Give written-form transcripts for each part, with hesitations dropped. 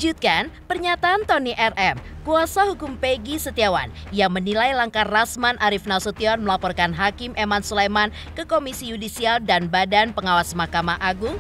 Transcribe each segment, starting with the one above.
Mengejutkan, pernyataan Tony RM, kuasa hukum Peggy Setiawan, yang menilai langkah Rasman Arief Nasution melaporkan Hakim Eman Sulaiman ke Komisi Yudisial dan Badan Pengawas Mahkamah Agung.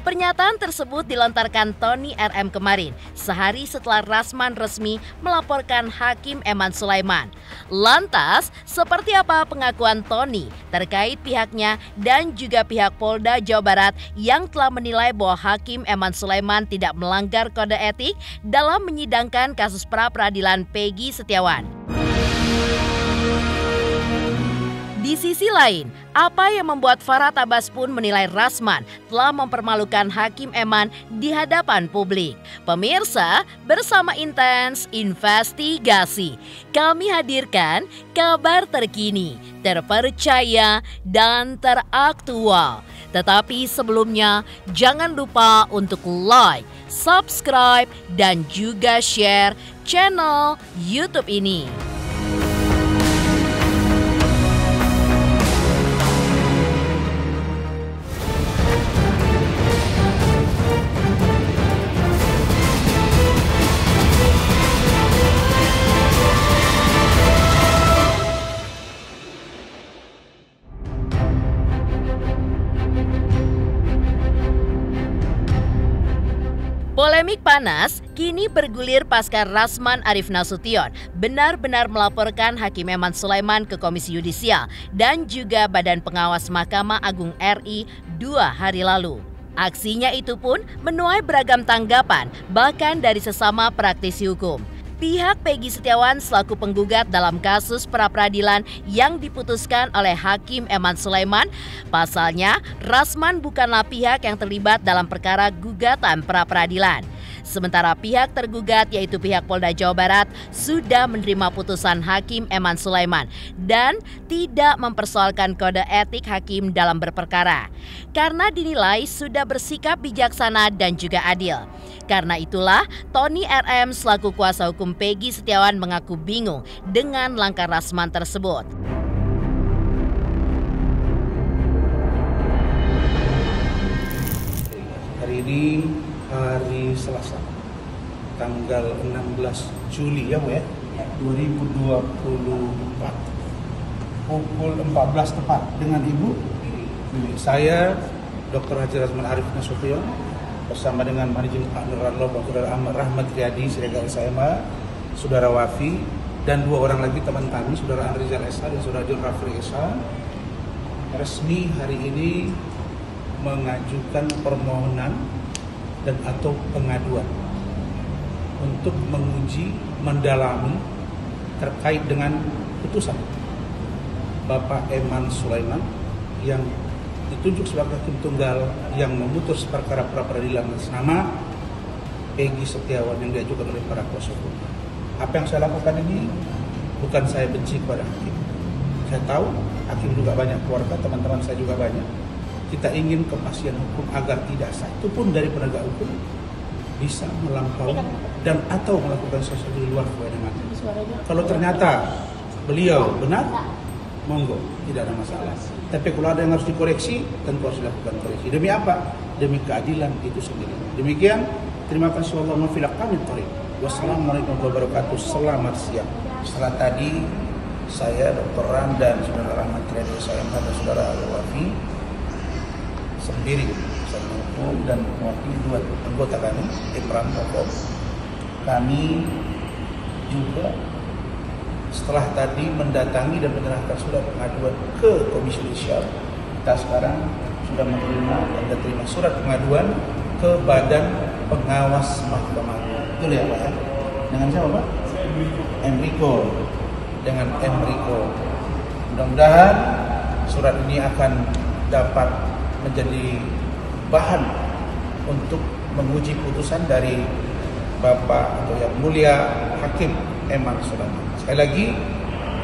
Pernyataan tersebut dilontarkan Tony RM kemarin, sehari setelah Rasman resmi melaporkan Hakim Eman Sulaiman. Lantas, seperti apa pengakuan Tony terkait pihaknya dan juga pihak Polda Jawa Barat yang telah menilai bahwa Hakim Eman Sulaiman tidak melanggar kode etik dalam menyidangkan kasus pra-peradilan Peggy Setiawan? Di sisi lain, apa yang membuat Farhad Abbas pun menilai Rasman telah mempermalukan Hakim Eman di hadapan publik? Pemirsa, bersama Intens Investigasi, kami hadirkan kabar terkini, terpercaya, dan teraktual. Tetapi sebelumnya, jangan lupa untuk like, subscribe, dan juga share channel YouTube ini. Polemik panas kini bergulir pasca Rasman Arief Nasution benar-benar melaporkan Hakim Eman Sulaiman ke Komisi Yudisial dan juga Badan Pengawas Mahkamah Agung RI 2 hari lalu. Aksinya itu pun menuai beragam tanggapan, bahkan dari sesama praktisi hukum. Pihak Peggy Setiawan selaku penggugat dalam kasus pra-peradilan yang diputuskan oleh Hakim Eman Sulaiman. Pasalnya, Rasman bukanlah pihak yang terlibat dalam perkara gugatan pra-peradilan. Sementara pihak tergugat yaitu pihak Polda Jawa Barat sudah menerima putusan Hakim Eman Sulaiman dan tidak mempersoalkan kode etik hakim dalam berperkara karena dinilai sudah bersikap bijaksana dan juga adil. Karena itulah Tony RM selaku kuasa hukum Peggy Setiawan mengaku bingung dengan langkah Rasman tersebut. Hari ini hari Selasa, tanggal 16 Juli ya Bu ya, 2024, pukul 14 tepat dengan Ibu. Saya Dr. Haji Rasman Arief Nasution bersama dengan Managing Partner Law Saudara Ahmad Rahmat Riyadi Siregar SMA, Saudara Wafi, dan dua orang lagi teman kami, Saudara Andrizal Esa dan Saudara John Rafri Esa, resmi hari ini mengajukan permohonan dan atau pengaduan untuk menguji, mendalami terkait dengan putusan Bapak Eman Sulaiman yang ditunjuk sebagai hakim tunggal yang memutus perkara pra-peradilan atas nama Peggy Setiawan yang diajukan oleh para kuasa hukum. Apa yang saya lakukan ini bukan saya benci kepada hakim. Saya tahu hakim juga banyak, keluarga teman-teman saya juga banyak. Kita ingin kepastian hukum agar tidak satu pun dari penegak hukum bisa melampaui dan atau melakukan sesuatu di luar kewenangan. Kalau ternyata beliau benar, monggo, tidak ada masalah. Tapi kalau ada yang harus dikoreksi, tentu harus dilakukan koreksi. Demi apa? Demi keadilan itu sendiri. Demikian, terima kasih Allahumma fil aqamit thariq. Wassalamualaikum warahmatullahi wabarakatuh. Selamat siang. Setelah tadi saya Dr. Ran dan Saudara Rahmat Riyadi saya pada Saudara Wafi sendiri saya hukum dan mewakili dua anggota kami, Imran Pokok. Kami juga setelah tadi mendatangi dan menyerahkan surat pengaduan ke Komisi Yudisial, kita sekarang sudah menerima dan terima surat pengaduan ke Badan Pengawas Mahkamah. Betul ya Pak ya? Dengan siapa Pak? Enrico. Dengan Enrico. Mudah-mudahan surat ini akan dapat menjadi bahan untuk menguji putusan dari Bapak atau Yang Mulia Hakim Eman Sulaiman. Sekali lagi,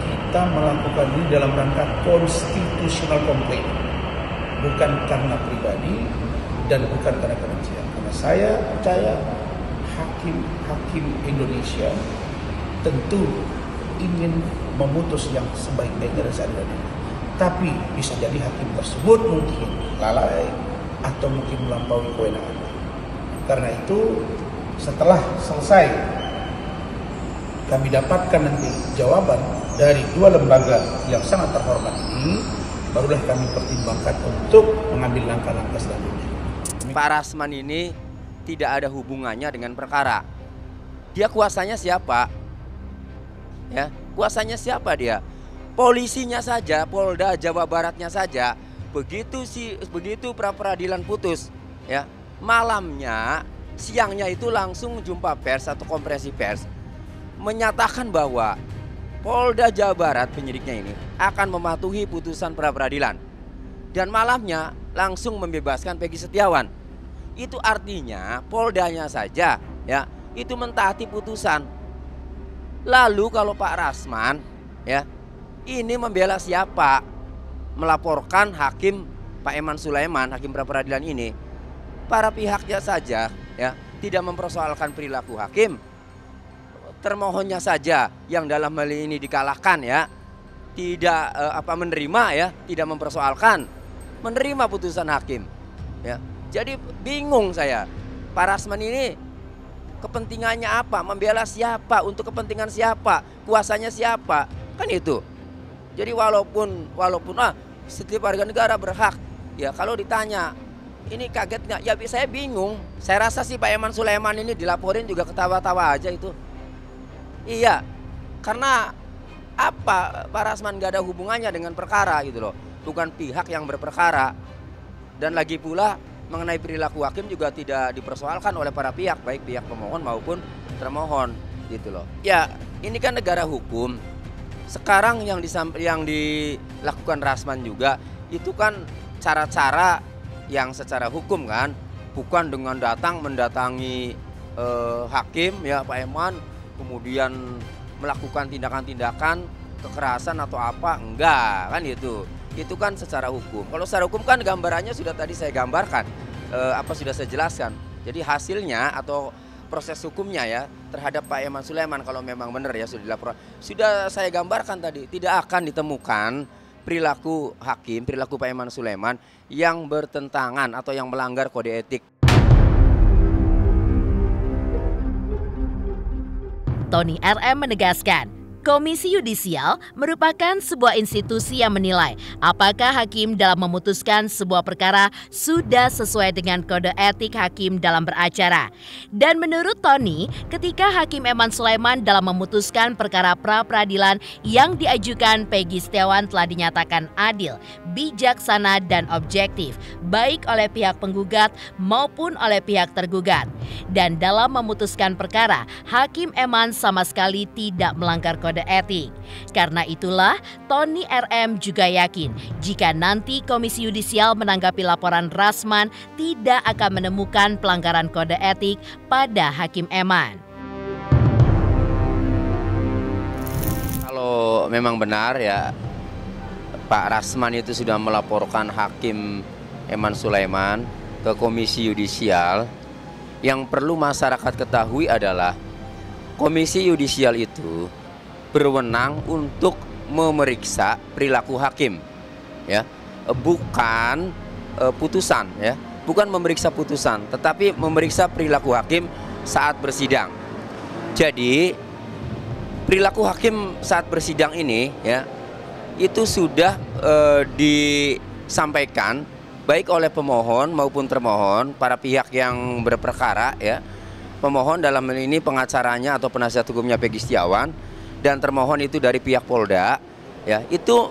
kita melakukan ini dalam rangka constitutional complaint, bukan karena pribadi dan bukan karena kebencian. Karena saya percaya hakim-hakim Indonesia tentu ingin memutus yang sebaik-baiknya dan seadil-adilnya. Tapi bisa jadi hakim tersebut mungkin lalai atau mungkin melampaui kewenangan. Karena itu setelah selesai kami dapatkan nanti jawaban dari dua lembaga yang sangat terhormat ini, barulah kami pertimbangkan untuk mengambil langkah-langkah selanjutnya. Pak Rasman ini tidak ada hubungannya dengan perkara. Dia kuasanya siapa? Ya, kuasanya siapa dia? Polisinya saja, Polda Jawa Baratnya saja. Begitu pra peradilan putus, ya, malamnya, siangnya itu langsung jumpa pers atau konferensi pers menyatakan bahwa Polda Jawa Barat penyidiknya ini akan mematuhi putusan pra peradilan dan malamnya langsung membebaskan Peggy Setiawan. Itu artinya Poldanya saja, ya, itu mentaati putusan. Lalu kalau Pak Rasman, ya, ini membela siapa? Melaporkan hakim Pak Eman Sulaiman, hakim pra peradilan ini, para pihaknya saja, ya, tidak mempersoalkan perilaku hakim. Termohonnya saja yang dalam hal ini dikalahkan, ya, tidak menerima, ya, tidak mempersoalkan, menerima putusan hakim, ya. Jadi bingung saya, Pak Rasman ini kepentingannya apa, membela siapa, untuk kepentingan siapa, kuasanya siapa, kan itu. Jadi walaupun setiap warga negara berhak, ya, kalau ditanya ini kaget nggak, ya saya bingung. Saya rasa sih Pak Eman Sulaiman ini dilaporin juga ketawa-tawa aja itu. Iya, karena apa, Pak Rasman nggak ada hubungannya dengan perkara gitu loh, bukan pihak yang berperkara. Dan lagi pula mengenai perilaku hakim juga tidak dipersoalkan oleh para pihak, baik pihak pemohon maupun termohon gitu loh. Ya, ini kan negara hukum. Sekarang yang dilakukan Rasman juga itu kan cara-cara yang secara hukum kan, bukan dengan mendatangi hakim, ya, Pak Eman, kemudian melakukan tindakan-tindakan kekerasan atau apa, enggak kan itu. Itu kan secara hukum. Kalau secara hukum kan gambarannya sudah tadi saya gambarkan, sudah saya jelaskan. Jadi hasilnya atau proses hukumnya, ya, terhadap Pak Eman Sulaiman kalau memang benar, ya, sudah dilaporkan, sudah saya gambarkan tadi, tidak akan ditemukan perilaku hakim, perilaku Pak Eman Sulaiman yang bertentangan atau yang melanggar kode etik. Tony RM menegaskan, Komisi Yudisial merupakan sebuah institusi yang menilai apakah hakim dalam memutuskan sebuah perkara sudah sesuai dengan kode etik hakim dalam beracara. Dan menurut Tony, ketika Hakim Eman Sulaiman dalam memutuskan perkara pra-peradilan yang diajukan Peggy Setiawan telah dinyatakan adil, bijaksana, dan objektif, baik oleh pihak penggugat maupun oleh pihak tergugat. Dan dalam memutuskan perkara, Hakim Eman sama sekali tidak melanggar kode etik. Karena itulah Tony RM juga yakin jika nanti Komisi Yudisial menanggapi laporan Rasman tidak akan menemukan pelanggaran kode etik pada Hakim Eman. Kalau memang benar, ya, Pak Rasman itu sudah melaporkan Hakim Eman Sulaiman ke Komisi Yudisial, yang perlu masyarakat ketahui adalah Komisi Yudisial itu berwenang untuk memeriksa perilaku hakim, ya, bukan putusan, ya, bukan memeriksa putusan, tetapi memeriksa perilaku hakim saat bersidang. Jadi perilaku hakim saat bersidang ini, ya, itu sudah disampaikan baik oleh pemohon maupun termohon, para pihak yang berperkara, ya, pemohon dalam hal ini pengacaranya atau penasihat hukumnya Peggy Setiawan, dan termohon itu dari pihak Polda, ya, itu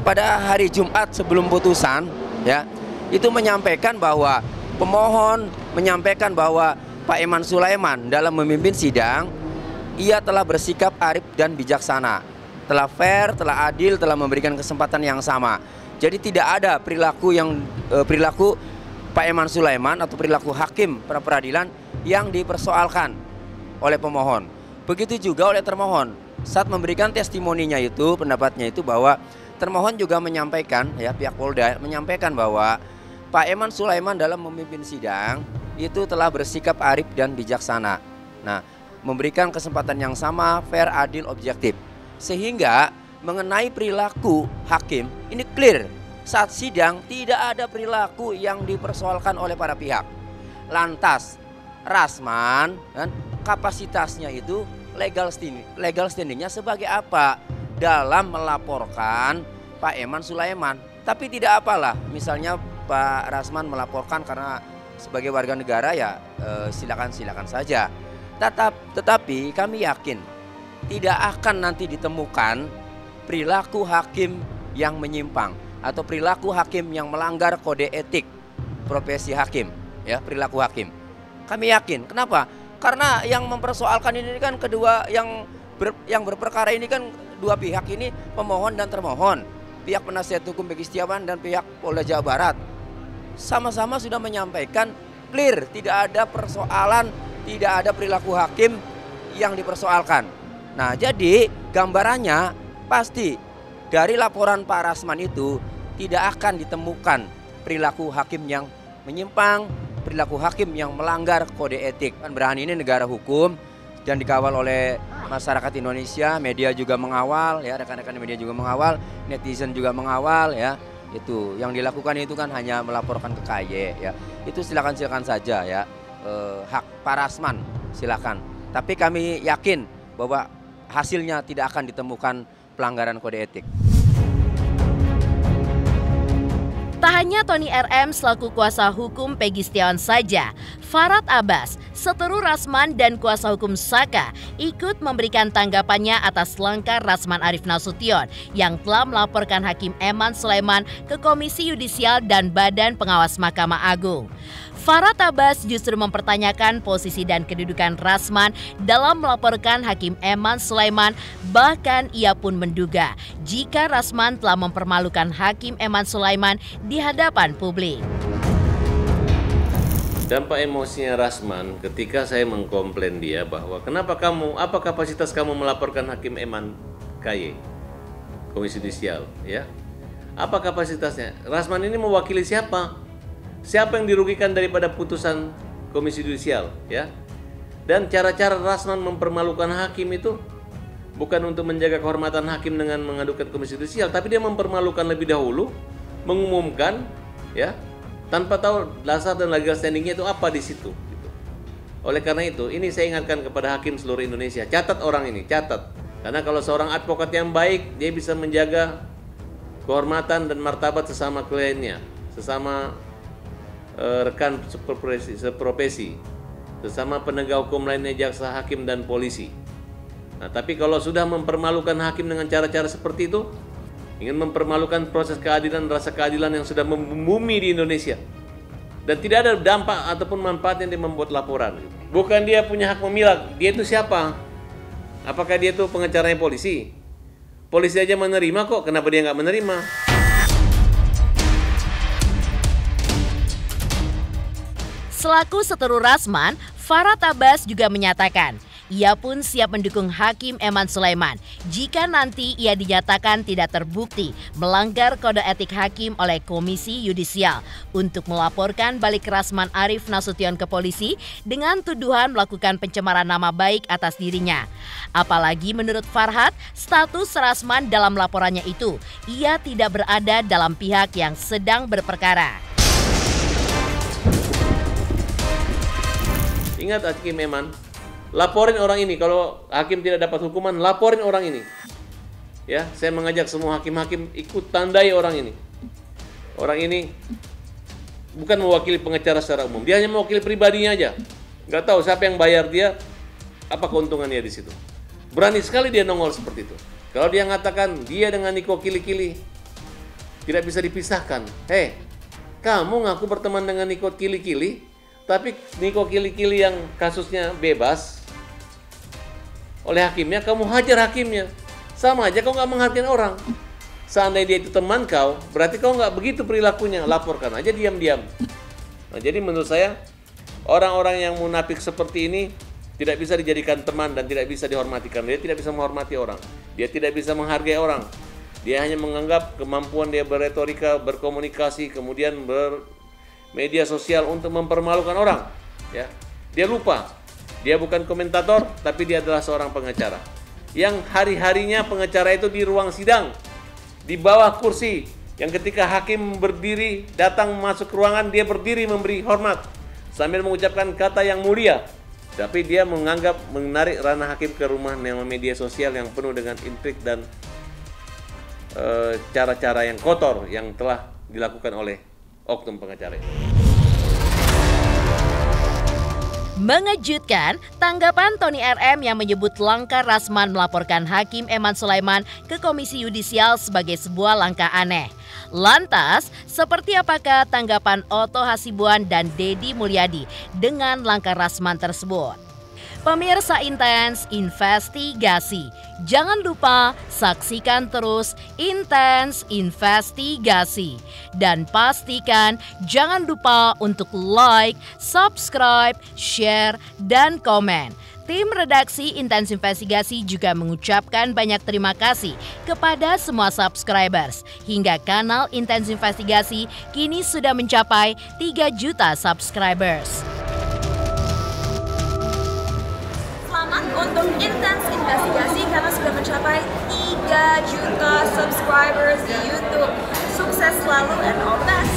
pada hari Jumat sebelum putusan, ya, itu menyampaikan bahwa pemohon menyampaikan bahwa Pak Eman Sulaiman dalam memimpin sidang, ia telah bersikap arif dan bijaksana, telah fair, telah adil, telah memberikan kesempatan yang sama. Jadi tidak ada perilaku Pak Eman Sulaiman atau perilaku hakim pra peradilan yang dipersoalkan oleh pemohon. Begitu juga oleh termohon. Saat memberikan testimoninya itu, pendapatnya itu, bahwa termohon juga menyampaikan, ya, pihak Polda menyampaikan bahwa Pak Eman Sulaiman dalam memimpin sidang itu telah bersikap arif dan bijaksana. Nah, memberikan kesempatan yang sama, fair, adil, objektif. Sehingga mengenai perilaku hakim ini clear. Saat sidang tidak ada perilaku yang dipersoalkan oleh para pihak. Lantas Rasman kan kapasitasnya itu legal standingnya sebagai apa dalam melaporkan Pak Eman Sulaiman. Tapi tidak apalah, misalnya Pak Rasman melaporkan karena sebagai warga negara ya silakan saja. Tetapi kami yakin tidak akan nanti ditemukan perilaku hakim yang menyimpang atau perilaku hakim yang melanggar kode etik profesi hakim, ya, perilaku hakim. Kami yakin. Kenapa? Karena yang mempersoalkan ini kan kedua yang berperkara ini kan dua pihak ini, pemohon dan termohon. Pihak penasihat hukum Peggy Setiawan dan pihak Polda Jawa Barat sama-sama sudah menyampaikan clear, tidak ada persoalan, tidak ada perilaku hakim yang dipersoalkan. Nah, jadi gambarannya pasti dari laporan Pak Rasman itu tidak akan ditemukan perilaku hakim yang menyimpang, perilaku hakim yang melanggar kode etik. Berahan ini negara hukum dan dikawal oleh masyarakat Indonesia, media juga mengawal, ya, rekan-rekan media juga mengawal, netizen juga mengawal, ya. Itu yang dilakukan itu kan hanya melaporkan ke KY, ya. Itu silakan saja, ya, hak Pak Rasman silakan. Tapi kami yakin bahwa hasilnya tidak akan ditemukan pelanggaran kode etik. Tak hanya Tony RM selaku kuasa hukum Peggy Setiawan saja, Farhad Abbas, seteru Rasman dan kuasa hukum Saka ikut memberikan tanggapannya atas langkah Rasman Arief Nasution yang telah melaporkan Hakim Eman Sulaiman ke Komisi Yudisial dan Badan Pengawas Mahkamah Agung. Farhad Abbas justru mempertanyakan posisi dan kedudukan Rasman dalam melaporkan Hakim Eman Sulaiman, bahkan ia pun menduga jika Rasman telah mempermalukan Hakim Eman Sulaiman di hadapan publik. Dampak emosinya Rasman ketika saya mengkomplain dia bahwa apa kapasitas kamu melaporkan Hakim Eman KY, Komisi Yudisial, ya? Apa kapasitasnya? Rasman ini mewakili siapa? Siapa yang dirugikan daripada putusan Komisi Yudisial, ya? Dan cara-cara Rasman mempermalukan hakim itu bukan untuk menjaga kehormatan hakim dengan mengadukan Komisi Yudisial, tapi dia mempermalukan lebih dahulu, mengumumkan, ya, tanpa tahu dasar dan legal standingnya itu apa di situ. Gitu. Oleh karena itu, ini saya ingatkan kepada hakim seluruh Indonesia, catat orang ini, catat. Karena kalau seorang advokat yang baik, dia bisa menjaga kehormatan dan martabat sesama kliennya, sesama rekan seprofesi, sesama penegak hukum lainnya, jaksa, hakim, dan polisi. Nah, tapi kalau sudah mempermalukan hakim dengan cara-cara seperti itu, ingin mempermalukan proses keadilan, rasa keadilan yang sudah membumi di Indonesia, dan tidak ada dampak ataupun manfaat yang dia membuat laporan. Bukan dia punya hak memilah, dia itu siapa? Apakah dia itu pengacaranya polisi? Polisi aja menerima kok, kenapa dia nggak menerima? Selaku seteru Rasman, Farhad Abbas juga menyatakan ia pun siap mendukung Hakim Eman Sulaiman jika nanti ia dinyatakan tidak terbukti melanggar kode etik hakim oleh Komisi Yudisial untuk melaporkan balik Rasman Arief Nasution ke polisi dengan tuduhan melakukan pencemaran nama baik atas dirinya. Apalagi menurut Farhad, status Rasman dalam laporannya itu, ia tidak berada dalam pihak yang sedang berperkara. Ingat Hakim Eman, laporin orang ini. Kalau hakim tidak dapat hukuman, laporin orang ini. Ya, saya mengajak semua hakim-hakim ikut tandai orang ini. Orang ini bukan mewakili pengacara secara umum, dia hanya mewakili pribadinya aja. Nggak tahu siapa yang bayar dia, apa keuntungannya di situ. Berani sekali dia nongol seperti itu. Kalau dia mengatakan dia dengan Niko Kili-Kili tidak bisa dipisahkan. Hei, kamu ngaku berteman dengan Niko Kili-Kili, tapi Niko Kili-Kili yang kasusnya bebas oleh hakimnya, kamu hajar hakimnya. Sama aja kau nggak menghargai orang. Seandainya dia itu teman kau, berarti kau nggak begitu perilakunya. Laporkan aja diam-diam. Nah, jadi menurut saya, orang-orang yang munafik seperti ini tidak bisa dijadikan teman dan tidak bisa dihormati. Karena dia tidak bisa menghormati orang. Dia tidak bisa menghargai orang. Dia hanya menganggap kemampuan dia berretorika, berkomunikasi, kemudian media sosial untuk mempermalukan orang, ya. Dia lupa, dia bukan komentator, tapi dia adalah seorang pengacara. Yang hari-harinya pengacara itu di ruang sidang, di bawah kursi, yang ketika hakim berdiri, datang masuk ruangan, dia berdiri memberi hormat. sambil mengucapkan kata yang mulia, tapi dia menganggap menarik ranah hakim ke rumah media sosial yang penuh dengan intrik dan cara-cara yang kotor yang telah dilakukan oleh oknum pengacara. Mengejutkan, tanggapan Tony RM yang menyebut langkah Rasman melaporkan Hakim Eman Sulaiman ke Komisi Yudisial sebagai sebuah langkah aneh. Lantas, seperti apakah tanggapan Otto Hasibuan dan Deddy Mulyadi dengan langkah Rasman tersebut? Pemirsa Intens Investigasi, jangan lupa saksikan terus Intens Investigasi. Dan pastikan jangan lupa untuk like, subscribe, share, dan komen. Tim redaksi Intens Investigasi juga mengucapkan banyak terima kasih kepada semua subscribers. Hingga kanal Intens Investigasi kini sudah mencapai 3 juta subscribers. Untuk Intens Investigasi karena sudah mencapai 3 juta subscribers di YouTube. Sukses selalu and all the best.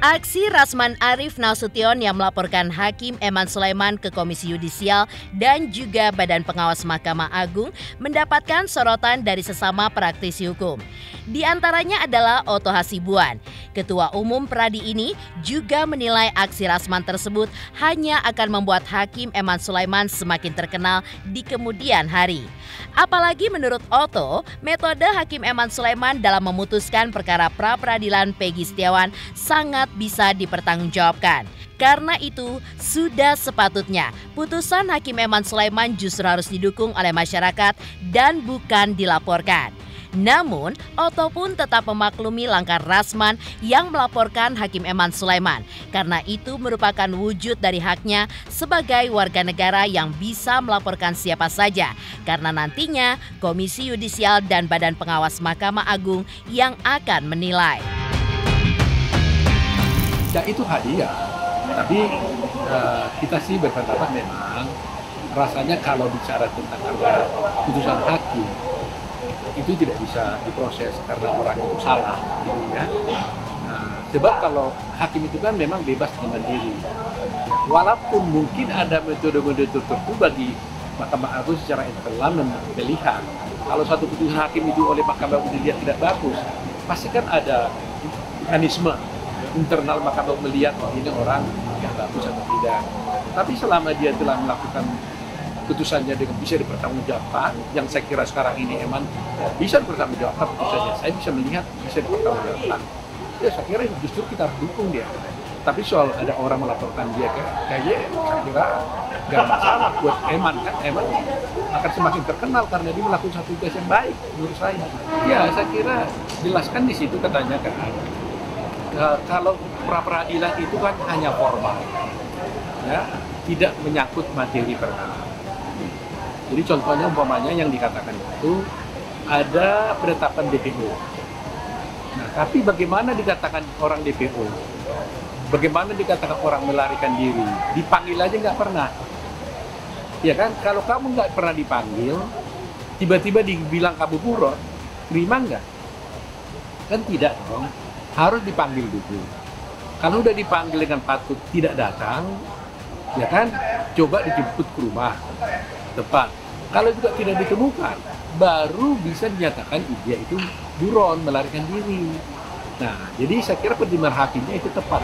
Aksi Rasman Arif Nasution yang melaporkan Hakim Eman Sulaiman ke Komisi Yudisial dan juga Badan Pengawas Mahkamah Agung mendapatkan sorotan dari sesama praktisi hukum. Di antaranya adalah Otto Hasibuan. Ketua Umum Pradi ini juga menilai aksi Rasman tersebut hanya akan membuat Hakim Eman Sulaiman semakin terkenal di kemudian hari. Apalagi menurut Otto, metode Hakim Eman Sulaiman dalam memutuskan perkara pra-peradilan Peggy Setiawan sangat bisa dipertanggungjawabkan. Karena itu, sudah sepatutnya putusan Hakim Eman Sulaiman justru harus didukung oleh masyarakat dan bukan dilaporkan. Namun, Otto pun tetap memaklumi langkah Rasman yang melaporkan Hakim Eman Sulaiman karena itu merupakan wujud dari haknya sebagai warga negara yang bisa melaporkan siapa saja karena nantinya Komisi Yudisial dan Badan Pengawas Mahkamah Agung yang akan menilai. Ya itu hadiah, tapi kita sih berpendapat memang rasanya kalau bicara tentang ada putusan hakim itu tidak bisa diproses karena orang itu salah, gitu ya. Nah, sebab kalau hakim itu kan memang bebas mandiri. Walaupun mungkin ada metode-metode tertentu bagi Mahkamah Agung secara internal melihat kalau satu putusan hakim itu oleh Mahkamah Agung dilihat tidak bagus, pasti kan ada mekanisme internal Mahkamah Agung melihat ini orang yang bagus atau tidak. Tapi selama dia telah melakukan putusannya dengan bisa dipertanggungjawabkan, yang saya kira sekarang ini Eman bisa dipertanggungjawabkan putusannya, saya bisa melihat bisa dipertanggungjawabkan. Ya saya kira justru kita harus dukung dia. Tapi soal ada orang melaporkan dia kayaknya saya kira gak masalah buat Eman kan, Eman akan semakin terkenal karena dia melakukan satu tugas yang baik menurut saya. Ya saya kira jelaskan di situ katanya kan. Kalau pra-peradilan itu kan hanya formal, ya tidak menyangkut materi perkara. Jadi contohnya umpamanya yang dikatakan itu ada penetapan DPO. Nah, tapi bagaimana dikatakan orang DPO? Bagaimana dikatakan orang melarikan diri? Dipanggil aja nggak pernah. Ya kan? Kalau kamu nggak pernah dipanggil, tiba-tiba dibilang kamu buron, terima nggak? Kan tidak dong. Harus dipanggil dulu. Kalau udah dipanggil dengan patut tidak datang, ya kan? Coba dijemput ke rumah. Tepat. Kalau juga tidak ditemukan, baru bisa dinyatakan dia itu buron, melarikan diri. Nah, jadi saya kira pertimbangan hakimnya itu tepat.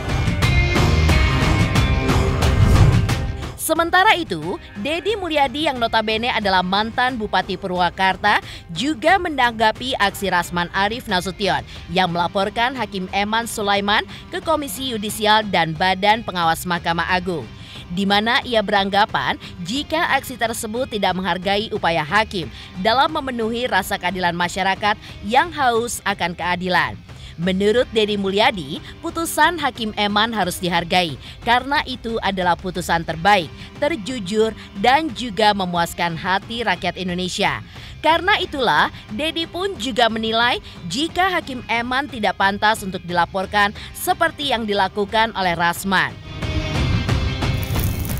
Sementara itu, Deddy Mulyadi yang notabene adalah mantan Bupati Purwakarta juga menanggapi aksi Rasman Arif Nasution yang melaporkan Hakim Eman Sulaiman ke Komisi Yudisial dan Badan Pengawas Mahkamah Agung, di mana ia beranggapan jika aksi tersebut tidak menghargai upaya hakim dalam memenuhi rasa keadilan masyarakat yang haus akan keadilan. Menurut Deddy Mulyadi, putusan Hakim Eman harus dihargai karena itu adalah putusan terbaik, terjujur, dan juga memuaskan hati rakyat Indonesia. Karena itulah, Deddy pun juga menilai jika Hakim Eman tidak pantas untuk dilaporkan seperti yang dilakukan oleh Rasman.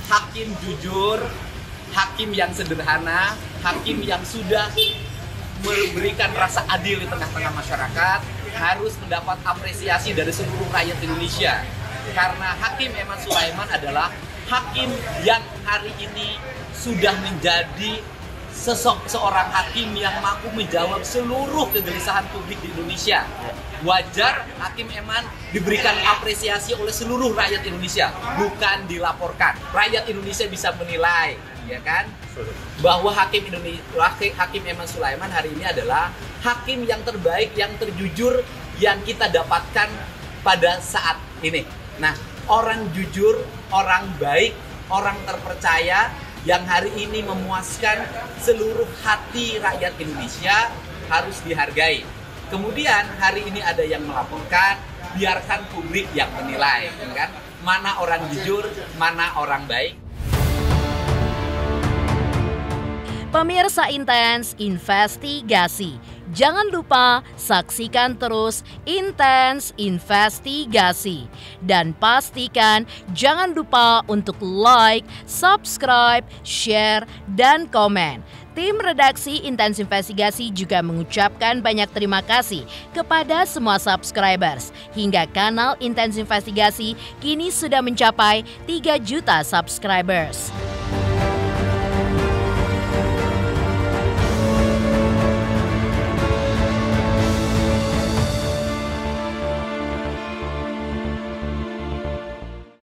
Hakim jujur hakim yang sederhana, hakim yang sudah memberikan rasa adil di tengah-tengah masyarakat harus mendapat apresiasi dari seluruh rakyat Indonesia. Karena Hakim Eman Sulaiman adalah hakim yang hari ini sudah menjadi seorang hakim yang mampu menjawab seluruh kegelisahan publik di Indonesia. Wajar Hakim Eman diberikan apresiasi oleh seluruh rakyat Indonesia, bukan dilaporkan. Rakyat Indonesia bisa menilai, ya kan, bahwa Hakim Eman Sulaiman hari ini adalah hakim yang terbaik, yang terjujur yang kita dapatkan pada saat ini. Nah, orang jujur, orang baik, orang terpercaya yang hari ini memuaskan seluruh hati rakyat Indonesia harus dihargai. Kemudian hari ini ada yang melaporkan, biarkan publik yang menilai, kan? Mana orang jujur, mana orang baik. Pemirsa Intens Investigasi, jangan lupa saksikan terus Intens Investigasi. Dan pastikan jangan lupa untuk like, subscribe, share, dan komen. Tim redaksi Intens Investigasi juga mengucapkan banyak terima kasih kepada semua subscribers. Hingga kanal Intens Investigasi kini sudah mencapai 3 juta subscribers.